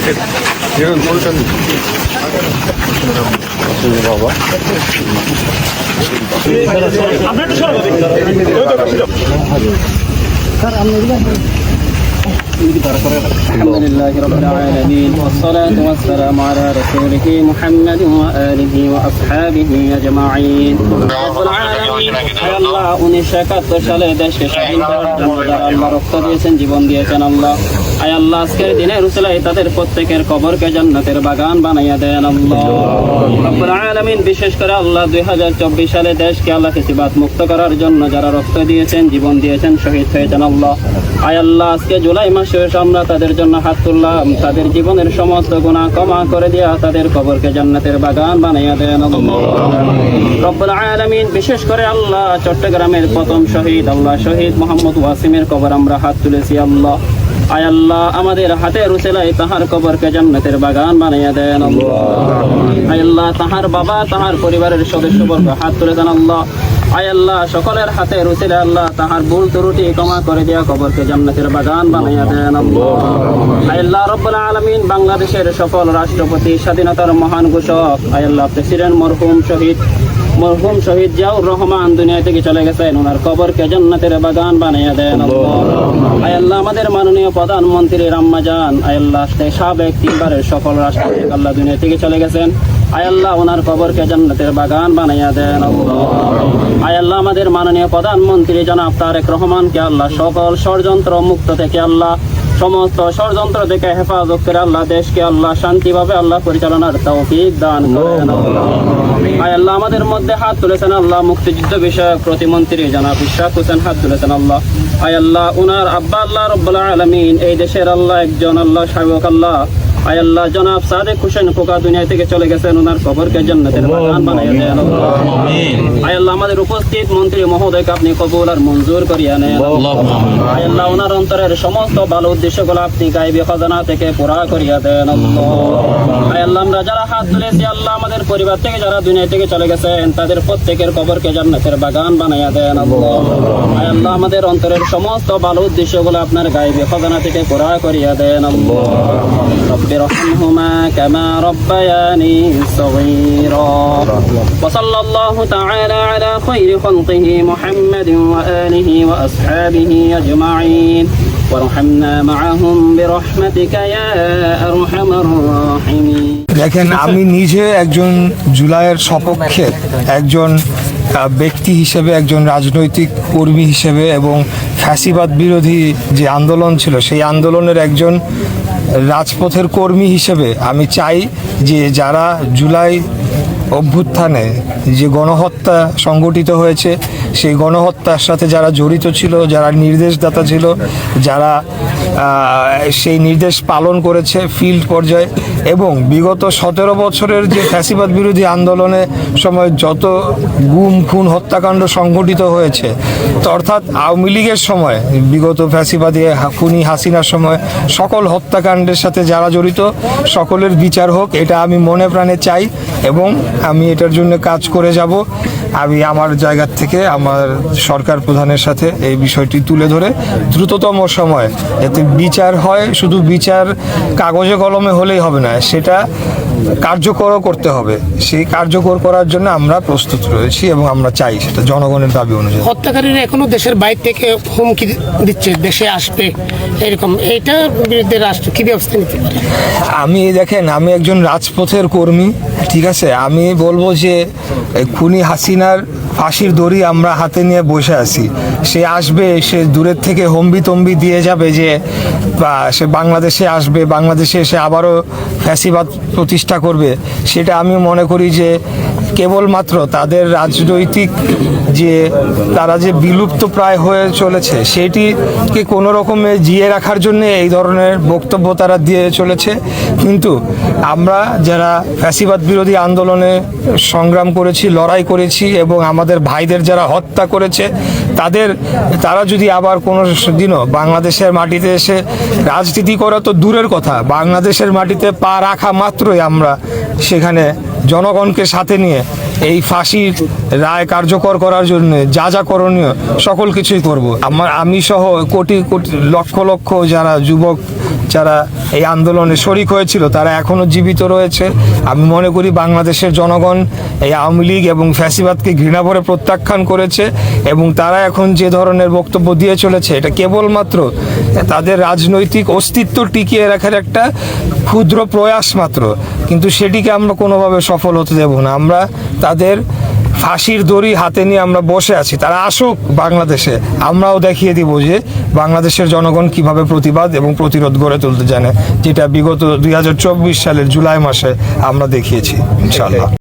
الحمد لله رب العالمين والصلاة والسلام على رسوله محمد وآله وأصحابه أجمعين رب العالمين আল্লাহ 1971 সালে দেশকে স্বাধীন করার জন্য যারা আল্লাহ রক্ত দিয়েছেন, জীবন দিয়েছেন, আল্লাহ আয় আল্লাহ আজকের দিনের উসিলায় তাদের প্রত্যেকের কবরকে জান্নাতের বাগান বানাইয়া দেন আল্লাহ রব্বুল আলামিন। বিশেষ করে আল্লাহ 2024 সালে দেশকে আল্লাহ ফ্যাসিবাদ মুক্ত করার জন্য যারা রক্ত দিয়েছেন, জীবন দিয়েছেন, শহীদ হয়েছেন আল্লাহ আয় আল্লাহ আজকে জুলাই মাসে আমরা তাদের জন্য হাত তুললাম, তাদের জীবনের সমস্ত গুনাহ ক্ষমা করে দিয়া তাদের কবরকে জান্নাতের বাগান বানাইয়া দেন আল্লাহ রব্বুল আলামিন। বিশেষ করে আল্লাহ চট্টগ্রামের প্রথম শহীদ আল্লাহ শহীদ মোহাম্মদ ওয়াসিমের কবর আমরা হাত তুলেছি আল্লাহ আয় আল্লাহ আমাদের হাতের উসিলায় তাহার কবরকে জান্নাতের বাগান বানাইয়া দেন আল্লাহ আয় আল্লাহ তাহার বাবা তাহার পরিবারের সদস্যবর্গ হাত তুলেছেন আল্লাহ আয় আল্লাহ সকলের হাতের উসিলায় আল্লাহ তাহার ভুল ত্রুটি ক্ষমা করে দেয়া কবরকে জান্নাতের বাগান বানাইয়া দেন আল্লাহ আয় আল্লাহ রব্বুল আলামিন। বাংলাদেশের সফল রাষ্ট্রপতি, স্বাধীনতার মহান ঘোষক আয় আল্লাহ প্রেসিডেন্ট মরহুম শহীদ জিয়াউর রহমান দুনিয়া থেকে চলে গেছেন, ওনার কবরকে জান্নাতের বাগান বানাইয়া দেন আল্লাহ আয় আল্লাহ আমাদের মাননীয় প্রধানমন্ত্রী আম্মা জান আয় আল্লাহ সাবেক 3বারের সফল রাষ্ট্রপতি আল্লাহ দুনিয়া থেকে চলে গেছেন, আয় আল্লাহ ওনার কবরকে জান্নাতের বাগান বানাইয়া দেন আল্লাহ আয় আল্লাহ আমাদের মাননীয় প্রধানমন্ত্রী জনাব তারেক রহমানকে আল্লাহ সকল ষড়যন্ত্র মুক্ত থেকে আল্লাহ সমস্ত ষড়যন্ত্র থেকে হেফাজত করে আল্লাহ দেশকে আল্লাহ শান্তিভাবে আল্লাহ পরিচালনার তৌফিক দান করেন আয় আল্লাহ আমাদের মধ্যে হাত তুলেছেন আল্লাহ মুক্তিযুদ্ধ বিষয়ক প্রতিমন্ত্রী জনাব ইশরাক হোসেন হাত তুলেছেন আল্লাহ আয় আল্লাহ উনার আব্বা আল্লাহ রব্বুল আলামিন এই দেশের আল্লাহ একজন আল্লাহ শায়ক আল্লাহ আয় আল্লাহ জনাব সাদেক হোসেন খোকা দুনিয়া থেকে চলে গেছেন, ওনার কবরকে জান্নাতের বাগান বানাইয়া দেন আয় আল্লাহ আমাদের উপস্থিত মন্ত্রী মহোদয়কে আপনি কবুল আর মঞ্জুর করিয়া নেন আয় আল্লাহ ওনার অন্তরের সমস্ত ভালো উদ্দেশ্যগুলো আপনি গায়বী খাজানা থেকে পুরা করিয়া দেন আয় আল্লাহ আমরা যারা হাত তুলেছি আল্লাহ আমাদের পরিবার থেকে যারা দুনিয়া থেকে চলে গেছেন তাদের প্রত্যেকের কবরকে জান্নাতের বাগান বানাইয়া দেন আয় আল্লাহ আমাদের অন্তরের সমস্ত ভালো উদ্দেশ্যগুলো আপনার গায়বী খাজানা থেকে পুরা করিয়া দেন برحمهما كما ربياني صغيرا وصلى الله تعالى على خير خلقه محمد وآله وأصحابه أجمعين وارحمنا معهم برحمتك يا أرحم الراحمين। দেখেন আমি নিজে একজন জুলাইয়ের সপক্ষে একজন ব্যক্তি হিসেবে, একজন রাজনৈতিক কর্মী হিসেবে এবং ফ্যাসিবাদ বিরোধী যে আন্দোলন ছিল সেই আন্দোলনের একজন রাজপথের কর্মী হিসেবে আমি চাই যে যারা জুলাই অভ্যুত্থানে যে গণহত্যা সংগঠিত হয়েছে সেই গণহত্যার সাথে যারা জড়িত ছিল, যারা নির্দেশদাতা ছিল, যারা সেই নির্দেশ পালন করেছে ফিল্ড পর্যায়ে এবং বিগত 17 বছরের যে ফ্যাসিবাদ বিরোধী আন্দোলনের সময় যত গুম খুন হত্যাকাণ্ড সংগঠিত হয়েছে, অর্থাৎ আওয়ামী লীগের সময় বিগত ফ্যাসিবাদী খুনি হাসিনার সময় সকল হত্যাকাণ্ডের সাথে যারা জড়িত সকলের বিচার হোক, এটা আমি মনে প্রাণে চাই এবং আমি এটার জন্য কাজ করে যাব। আমি আমার জায়গা থেকে আমার সরকার প্রধানের সাথে এই বিষয়টি তুলে ধরে দ্রুততম সময় এতে বিচার হয়। শুধু বিচার কাগজে কলমে হলেই হবে না, সেটা কার্যকরও করতে হবে। সেই কার্যকর করার জন্য আমরা প্রস্তুত রয়েছি এবং আমরা চাই সেটা জনগণের দাবি অনুযায়ী। হত্যাকারীরা এখনো দেশের বাইরে থেকে হুমকি দিচ্ছে দেশে আসবে, এরকম এইটার বিরুদ্ধে রাষ্ট্র কি ব্যবস্থা নিতে পারে? আমি দেখেন, আমি একজন রাজপথের কর্মী, ঠিক আছে। আমি বলবো যে খুনি হাসিনার ফাঁসির দড়ি আমরা হাতে নিয়ে বসে আছি। সে আসবে, সে দূরের থেকে হম্বি দিয়ে যাবে যে সে বাংলাদেশে আসবে, বাংলাদেশে এসে আবারও ফ্যাসিবাদ প্রতিষ্ঠা করবে। সেটা আমি মনে করি যে কেবলমাত্র তাদের রাজনৈতিক যে তারা যে বিলুপ্ত প্রায় হয়ে চলেছে সেটিকে কোনো রকমে জিয়ে রাখার জন্য এই ধরনের বক্তব্য তারা দিয়ে চলেছে। কিন্তু আমরা যারা ফ্যাসিবাদ বিরোধী আন্দোলনে সংগ্রাম করেছি, লড়াই করেছি এবং আমাদের ভাইদের যারা হত্যা করেছে তারা যদি আবার কোনো দিনও বাংলাদেশের মাটিতে এসে রাজনীতি করা তো দূরের কথা, বাংলাদেশের মাটিতে পা রাখা মাত্রই আমরা সেখানে জনগণকে সাথে নিয়ে এই ফাঁসির রায় কার্যকর করার জন্য যা করণীয় সকল কিছুই করব। আমি সহ কোটি কোটি লক্ষ লক্ষ যারা যুবক যারা এই আন্দোলনে শরিক হয়েছিল তারা এখনও জীবিত রয়েছে। আমি মনে করি বাংলাদেশের জনগণ এই আওয়ামী লীগ এবং ফ্যাসিবাদকে ঘৃণা ভরে প্রত্যাখ্যান করেছে এবং তারা এখন যে ধরনের বক্তব্য দিয়ে চলেছে এটা কেবলমাত্র তাদের রাজনৈতিক অস্তিত্ব টিকিয়ে রাখার একটা ক্ষুদ্র প্রয়াস মাত্র, কিন্তু সেটিকে আমরা কোনোভাবে সফল হতে দেব না। আমরা তাদের ফাঁসির দড়ি হাতে নিয়ে আমরা বসে আছি, তারা আসুক বাংলাদেশে, আমরাও দেখিয়ে দিব যে বাংলাদেশের জনগণ কিভাবে প্রতিবাদ এবং প্রতিরোধ গড়ে তুলতে জানে, যেটা বিগত 2024 সালের জুলাই মাসে আমরা দেখিয়েছি ইনশাআল্লাহ।